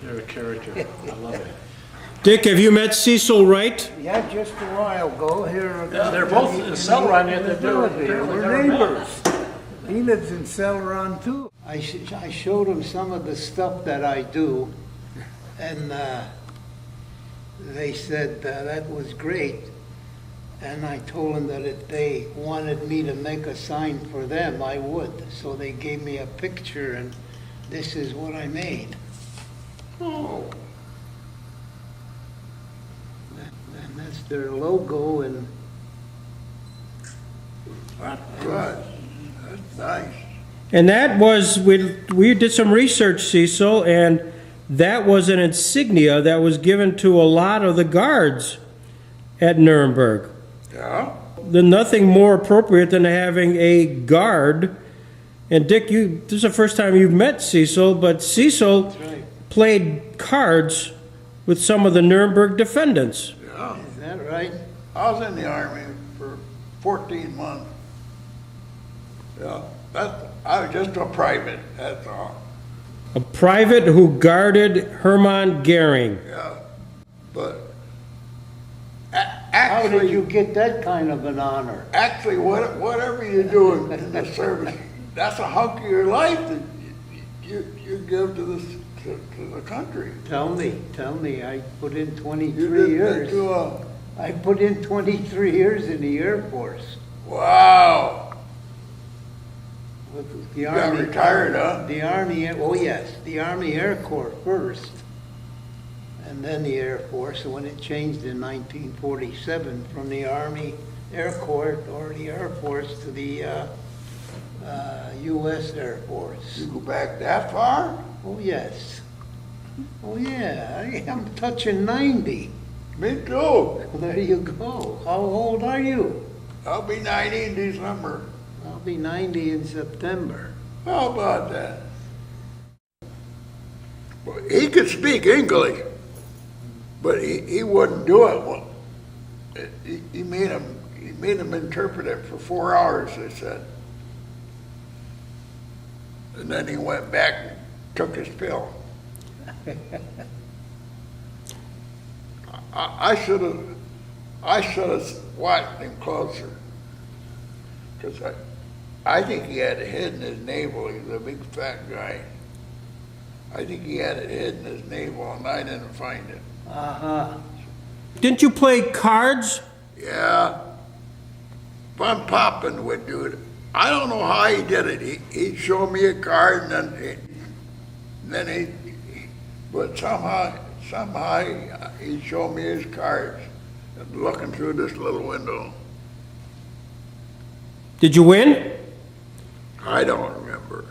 They're a character. I love it. Dick, have you met Cecil Wright? Yeah, just a while ago here. Yeah, they're both in Celeron. We're neighbors. He lives in Celeron too. I showed him some of the stuff that I do, and they said that was great. And I told them that if they wanted me to make a sign for them, I would. So they gave me a picture, and this is what I made. Oh. And that's their logo, and That's good. That's nice. And that was, we did some research, Cecil, and that was an insignia that was given to a lot of the guards at Nuremberg. Yeah? There's nothing more appropriate than having a guard. And Dick, this is the first time you've met Cecil, but Cecil right. played cards with some of the Nuremberg defendants. Yeah. Is that right? I was in the Army for 14 months. Yeah. I was just a private, that's all. A private who guarded Hermann Goering. Yeah. But How did actually, you get that kind of an honor? actually, whatever you do in the service, that's a hunk of your life that you give to the country. Tell me, I put in You 23 didn't years. do I put in 23 years in the Air Force. wow. With the You got Army. retired, huh? The Army, oh yes, the Army Air Corps first, and then the Air Force, when it changed in 1947 from the Army Air Corps or the Air Force to the U.S. Air Force. You go back that far? Oh yes. Oh yeah, I'm touching 90. Me too. There you go. How old are you? I'll be 90 in December. I'll be 90 in September. How about that? Well, he could speak English, but he wouldn't do it. Well, he made him interpret it for 4 hours, they said. And then he went back and took his pill. I should have watched him closer, because I think he had it hid in his navel. He was a big fat guy. I think he had it hid in his navel, and I didn't find it. Uh-huh. Didn't you play cards? Yeah, Von Poppin would do it. I don't know how he did it. He'd show me a card, and then but somehow he'd show me his cards, looking through this little window. Did you win? I don't remember.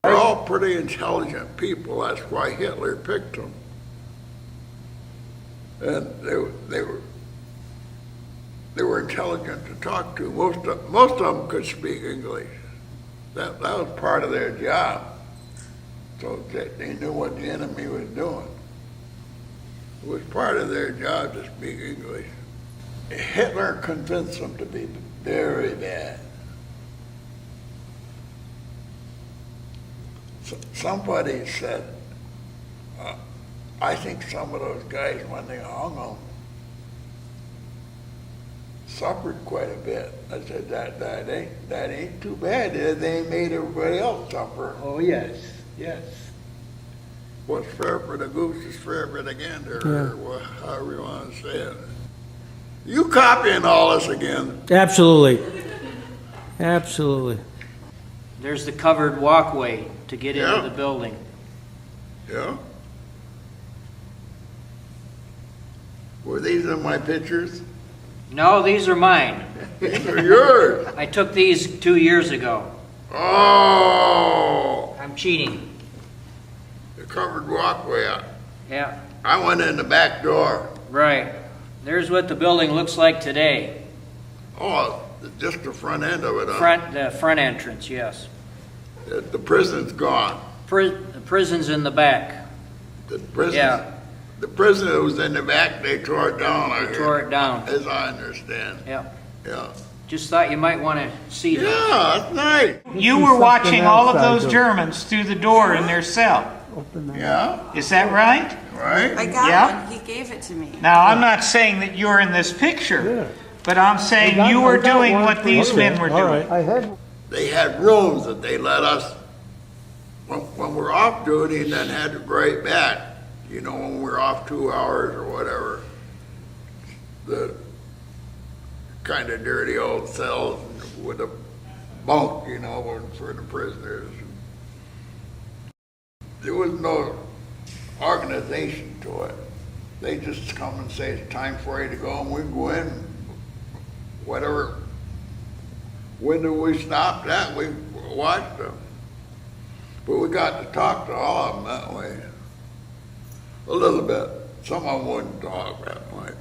They're all pretty intelligent people. That's why Hitler picked them. And they were intelligent to talk to. Most of them could speak English. That was part of their job. So they knew what the enemy was doing. It was part of their job to speak English. Hitler convinced them to be very bad. Somebody said, I think some of those guys, when they hung them, suffered quite a bit. I said, that ain't too bad. They made everybody else suffer. Oh yes, yes. What's fair for the goose is fair for the gander, or however you want to say it. You copying all this again? Absolutely. Absolutely. There's the covered walkway to get Yeah. into the building. Yeah? Were these in my pictures? No, these are mine. These are yours. I took these 2 years ago. Oh, I'm cheating. the covered walkway. Yeah, I went in the back door. right. There's what the building looks like today. Oh, just the front end of it. Huh? The front entrance, yes. The prison's gone. The prison's in the back. The prison. Yeah. The prison that was in the back, they tore it down. I hear. Tore it down. As I understand. Yeah. Yeah. Just thought you might want to see that. Yeah, that's nice. You were watching all of those Germans through the door in their cell. Yeah, Is that right? right? I got Yeah. one. He gave it to me. Now, I'm not saying that you're in this picture, but I'm saying you were doing what these men were All doing. right. I had, They had rooms that they let us, when we're off duty, and then had to go right back. You know, when we're off 2 hours or whatever, the kind of dirty old cells with a bunk, you know, for the prisoners. There was no organization to it. They just come and say it's time for you to go, and we go in, whatever window we stopped at, we watched them. But we got to talk to all of them that way. A little bit. Some of them wouldn't talk that much.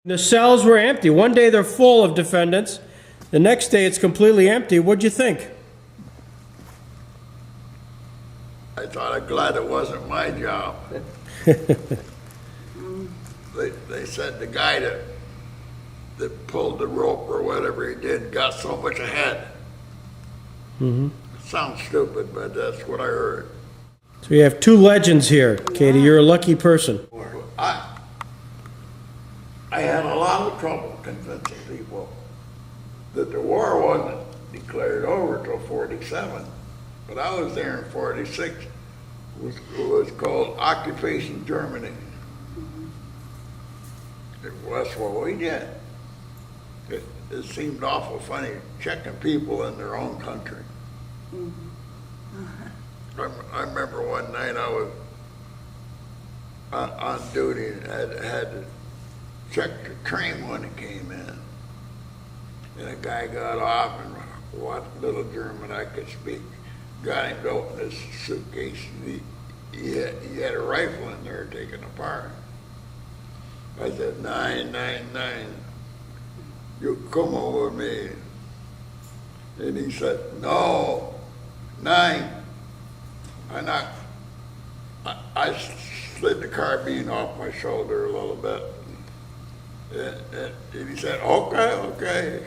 The cells were empty. One day they're full of defendants. The next day it's completely empty. What'd you think? I thought, I'm glad it wasn't my job. They said the guy that pulled the rope or whatever he did got so much ahead. It sounds stupid, but that's what I heard. So we have two legends here, Katie. You're a lucky person. I had a lot of trouble convincing people that the war wasn't declared over till 47. But I was there in 46. It was called Occupation Germany. That's what we did. It seemed awful funny checking people in their own country. I remember one night I was on duty and had to check the train when it came in. And a guy got off, and what little German I could speak, got him to open his suitcase. He had a rifle in there taken apart. I said, 999, you come over with me. And he said, no, 9. I slid the carbine off my shoulder a little bit. And he said, okay.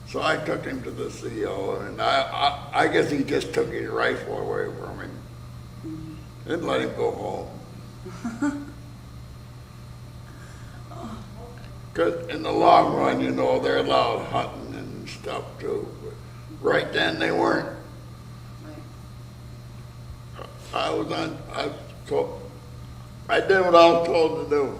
So I took him to the CO, and I guess he just took his rifle away from him and let him go home. Because in the long run, you know, they're allowed hunting and stuff too. But right then, they weren't. I did what I was told to do.